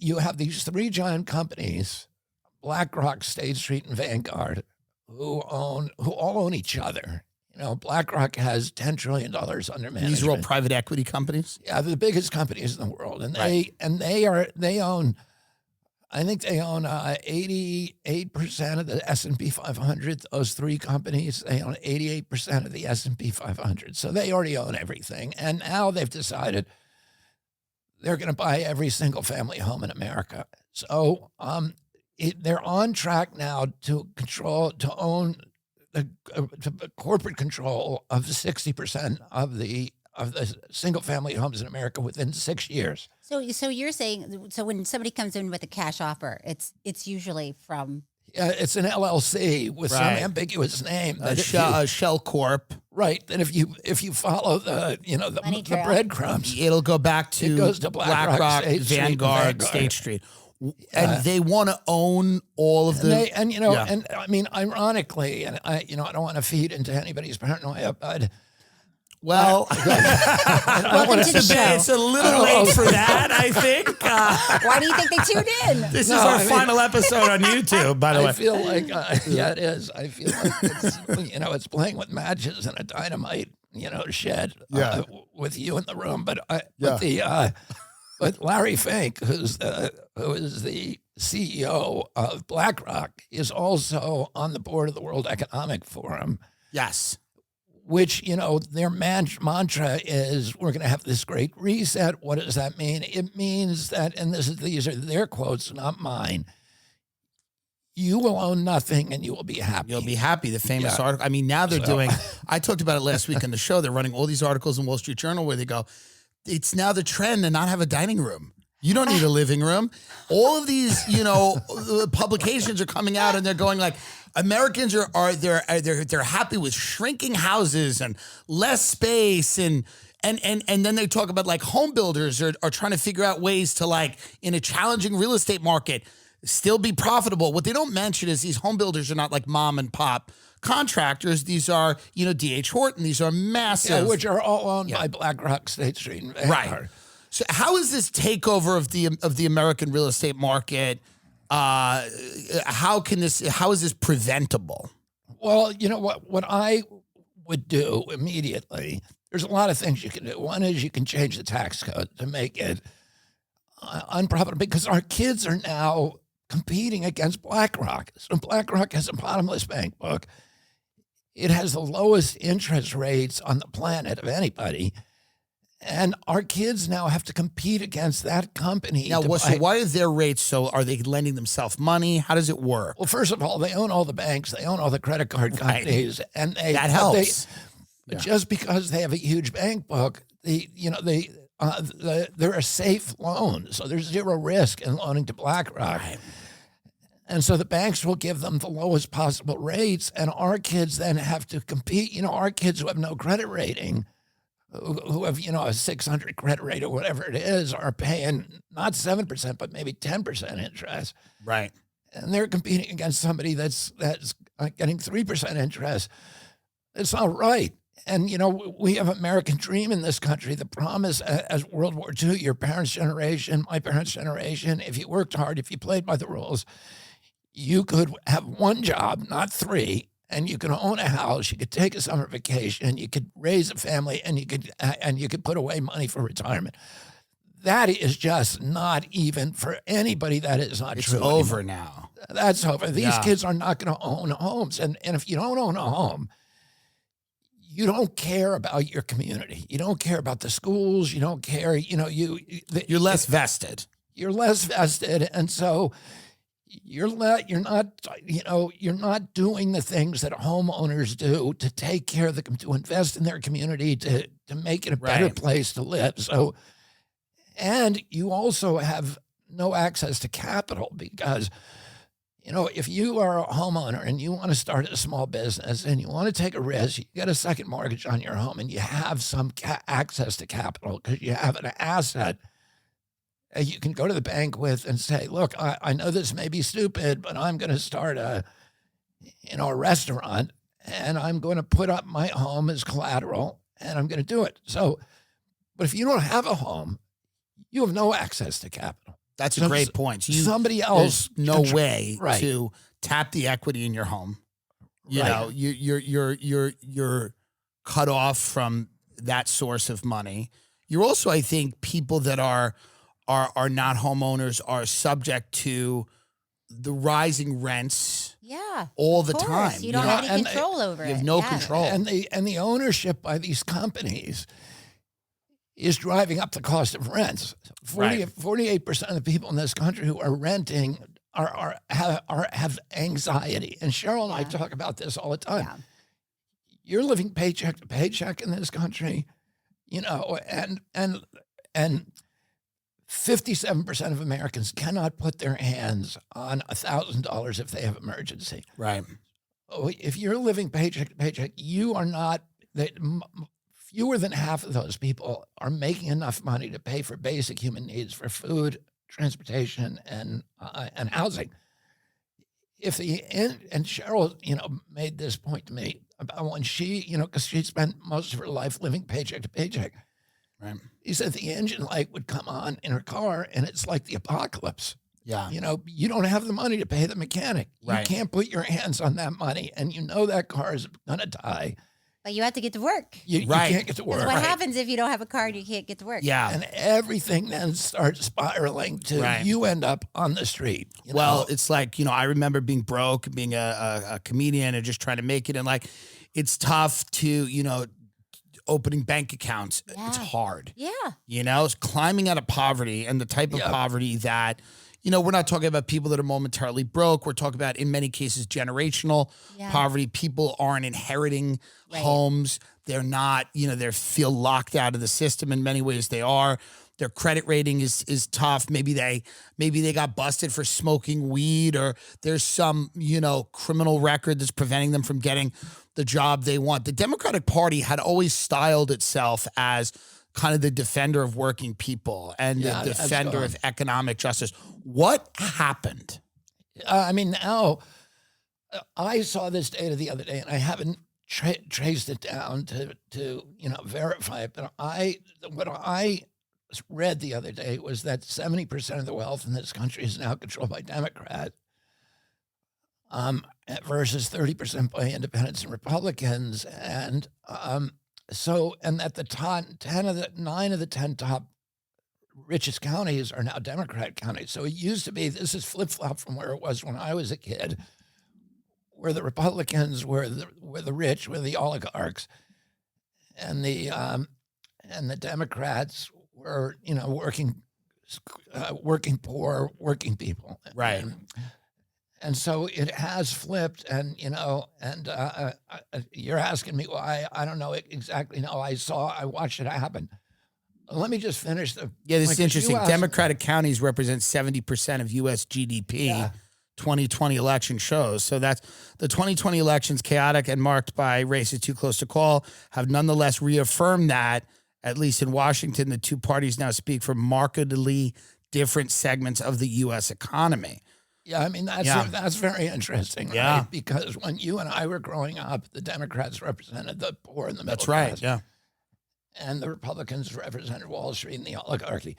you have these three giant companies, BlackRock, State Street, and Vanguard, who all own each other. You know, BlackRock has $10 trillion under management. These are all private equity companies? Yeah, they're the biggest companies in the world. And Right. they own, I think they own 88% of the S&P 500. Those three companies, they own 88% of the S&P 500. So they already own everything. And now they've decided they're going to buy every single family home in America. So they're on track now to own the corporate control of 60% of the single family homes in America within 6 years. So you're saying, so when somebody comes in with a cash offer, it's usually from... Yeah, it's an LLC with some Right. ambiguous name. A shell corp. Right. And if you follow the Money trail. breadcrumbs, It'll go back to It goes to BlackRock, State Street, and Vanguard, Vanguard. State Street. And they want to own all of the... and I mean, ironically, and I don't want to feed into anybody's paranoia, but Well, Welcome to the show. it's a little late for that, I think. Why do you think they tuned in? This is No, our I mean- final episode on YouTube, by the I way. feel like, yeah, it is. I feel like it's, it's playing with matches in a dynamite, shed with you in the room. But but Larry Fink, who is the CEO of BlackRock, is also on the board of the World Economic Forum, Yes. which, their mantra is, we're going to have this great reset. What does that mean? It means that, and these are their quotes, not mine, you will own nothing and you will be happy. You'll be happy. The famous Yeah. article. I mean, now they're doing, I talked about it last week on the show. They're running all these articles in Wall Street Journal where they go, it's now the trend to not have a dining room. You don't need a living room. All of these, publications are coming out and they're going like, Americans they're happy with shrinking houses and less space and then they talk about like home builders are trying to figure out ways to, like, in a challenging real estate market, still be profitable. What they don't mention is these home builders are not like mom and pop contractors. These are, D.H. Horton. These are massive. which are all owned by BlackRock, State Street, and Vanguard. Right. So how is this takeover of the American real estate market? How is this preventable? Well, what I would do immediately, there's a lot of things you can do. One is you can change the tax code to make it unprofitable, because our kids are now competing against BlackRock. So BlackRock has a bottomless bank book. It has the lowest interest rates on the planet of anybody. And our kids now have to compete against that company. Now, so why are their rates so? Are they lending themselves money? How does it work? Well, first of all, they own all the banks. They own all the credit card companies. And That helps. Just because they have a huge bank book, they're a safe loan. So there's zero risk in loaning to BlackRock. Right. And so the banks will give them the lowest possible rates. And our kids then have to compete. Our kids who have no credit rating, who have, a 600 credit rate or whatever it is, are paying not 7%, but maybe 10% interest. Right. And they're competing against somebody that's getting 3% interest. It's not right. And, we have American dream in this country. The promise as World War II, your parents' generation, my parents' generation, if you worked hard, if you played by the rules, you could have one job, not three, and you could own a house, you could take a summer vacation, you could raise a family, and you could put away money for retirement. That is just not even for anybody. That is not true. It's over now. That's over. These kids are not going to own homes. And if you don't own a home, you don't care about your community. You don't care about the schools. You don't care. You're less vested. You're less vested, and so you're not doing the things that homeowners do to take care of to invest in their community, to make it a better place to live. So, and you also have no access to capital because, if you are a homeowner and you want to start a small business and you want to take a risk, you get a second mortgage on your home and you have some access to capital because you have an asset you can go to the bank with and say, look, I know this may be stupid, but I'm going to start a restaurant and I'm going to put up my home as collateral and I'm going to do it. So, but if you don't have a home, you have no access to capital. That's a great point. So somebody there's else no way right. to tap the equity in your home. You Right. know, you're cut off from that source of money. You're also, I think, people that are not homeowners are subject to the rising rents Yeah. all of the course. time. You don't know, have any and control over it. You have no Yeah. control. and the ownership by these companies is driving up the cost of rents. 48% of the people in this country who are renting have anxiety. And Cheryl and I Yeah. talk about this all the time. Yeah. You're living paycheck to paycheck in this country, you know, and 57% of Americans cannot put their hands on $1,000 if they have emergency. Right. If you're living paycheck to paycheck, you are not. Fewer than half of those people are making enough money to pay for basic human needs, for food, transportation, and housing. And Cheryl, you know, made this point to me about when she, you know, because she spent most of her life living paycheck to paycheck. Right. He said the engine light would come on in her car, and it's like the apocalypse. Yeah. You know, you don't have the money to pay the mechanic. Right. You can't put your hands on that money, and you know that car is going to die. But you have to get to work. You Right. can't get to work. Because what happens if you don't have a car and you can't get to work? Yeah. And everything then starts spiraling to Right. you end up on the street. You Well, know? it's like, you know, I remember being broke, being a comedian and just trying to make it. And like, it's tough to, you know, opening bank accounts. It's Yeah. hard. Yeah. You know, it's climbing out of poverty and the type of Yep. poverty that, you know, we're not talking about people that are momentarily broke. We're talking about, in many cases, generational Yeah. poverty. People aren't inheriting Right. homes. They're not, you know, they feel locked out of the system. In many ways they are. Their credit rating is tough. Maybe they got busted for smoking weed, or there's some, you know, criminal record that's preventing them from getting the job they want. The Democratic Party had always styled itself as kind of the defender of working people and Yeah, the that's defender gone. of economic justice. What happened? I mean, now I saw this data the other day, and I haven't traced it down to you know verify it. But what I read the other day was that 70% of the wealth in this country is now controlled by Democrats, versus 30% by independents and Republicans, and at the top 9 of the 10 top richest counties are now Democrat counties. So it used to be, this is flip-flop from where it was when I was a kid, where the Republicans were the rich, were the oligarchs, and the Democrats were, you know, working poor, working people. Right. And so it has flipped, and you know, and you're asking me why. I don't know exactly. No, I watched it happen. Let me just finish the. Yeah, this is like, 'cause you interesting. asked- Democratic counties represent 70% of U.S. GDP. Yeah. 2020 election shows. So that's the 2020 elections, chaotic and marked by races too close to call, have nonetheless reaffirmed that, at least in Washington, the two parties now speak for markedly different segments of the U.S. economy. Yeah, I mean that's very interesting, Yeah. right? Because when you and I were growing up, the Democrats represented the poor and the middle That's right. class, Yeah. and the Republicans represented Wall Street and the oligarchy.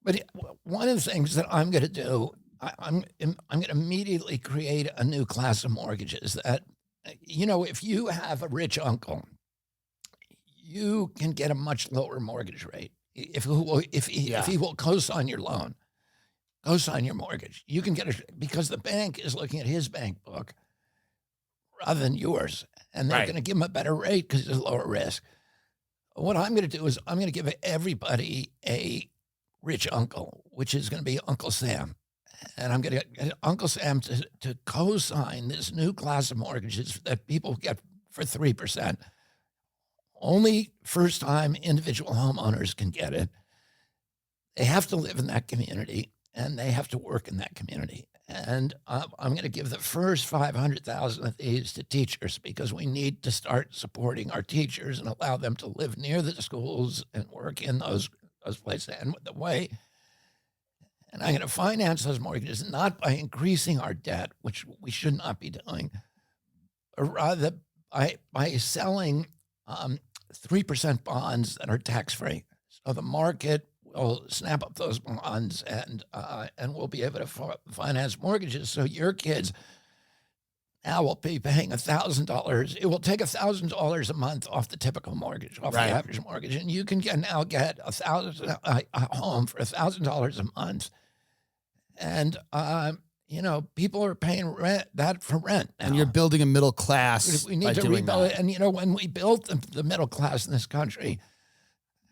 But one of the things that I'm going to do, I'm going to immediately create a new class of mortgages that, you know, if you have a rich uncle, you can get a much lower mortgage rate if he will co-sign your loan, co-sign your mortgage. You can get because the bank is looking at his bank book rather than yours, and they're Right. going to give him a better rate because it's lower risk. What I'm going to do is I'm going to give everybody a rich uncle, which is going to be Uncle Sam. And I'm going to get Uncle Sam to co-sign this new class of mortgages that people get for 3%. Only first-time individual homeowners can get it. They have to live in that community, and they have to work in that community. And I'm going to give the first 500,000 of these to teachers, because we need to start supporting our teachers and allow them to live near the schools and work in those places. And I'm going to finance those mortgages not by increasing our debt, which we should not be doing, but rather by selling 3% bonds that are tax-free. So the market will snap up those bonds and we'll be able to finance mortgages. So your kids now will be paying $1,000. It will take $1,000 a month off the typical mortgage, off Right. the average mortgage, and you can now get a home for $1,000 a month. And people are paying that for rent now. And you're building a middle class. We by need to doing rebuild that. it. And when we built the middle class in this country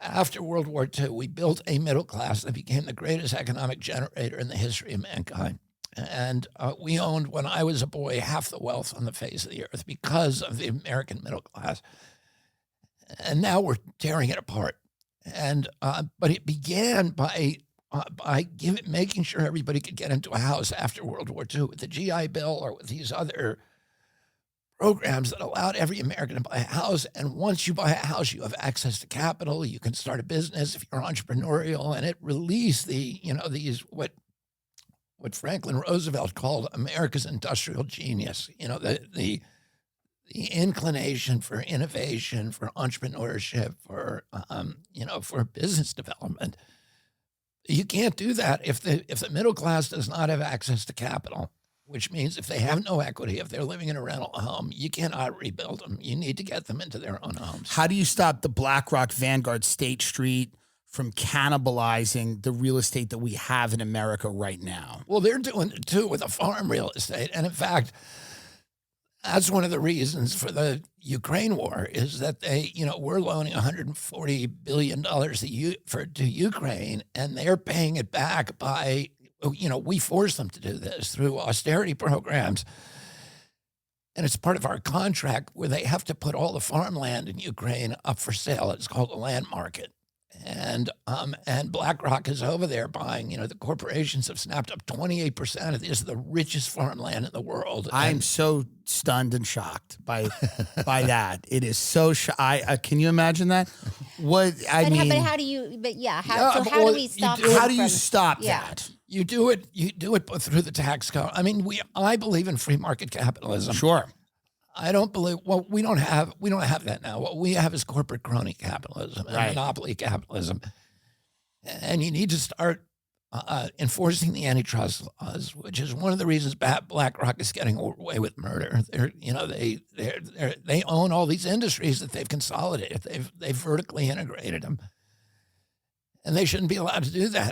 after World War II, we built a middle class that became the greatest economic generator in the history of mankind. And we owned, when I was a boy, half the wealth on the face of the earth because of the American middle class. And now we're tearing it apart. And but it began by making sure everybody could get into a house after World War II with the GI Bill or with these other programs that allowed every American to buy a house. And once you buy a house, you have access to capital. You can start a business if you're entrepreneurial. And it released these what Franklin Roosevelt called America's industrial genius. The inclination for innovation, for entrepreneurship, for business development. You can't do that if the middle class does not have access to capital, which means if they have no equity, if they're living in a rental home, you cannot rebuild them. You need to get them into their own homes. How do you stop the BlackRock, Vanguard, State Street from cannibalizing the real estate that we have in America right now? Well, they're doing it too with the farm real estate. And in fact, that's one of the reasons for the Ukraine war is that we're loaning $140 billion to Ukraine, and they're paying it back by, we force them to do this through austerity programs. And it's part of our contract where they have to put all the farmland in Ukraine up for sale. It's called a land market. And BlackRock is over there buying, the corporations have snapped up 28% of this, the richest farmland in the world. I'm so stunned and shocked by that. It is so can you imagine that? But how do you, how do we stop How do you stop that? You do it through the tax code. I mean, I believe in free market capitalism. Sure. I don't believe. Well, we don't have that now. What we have is corporate crony capitalism and monopoly capitalism, and you need to start enforcing the antitrust laws, which is one of the reasons BlackRock is getting away with murder. They own all these industries that they've consolidated. They've vertically integrated them, and they shouldn't be allowed to do that.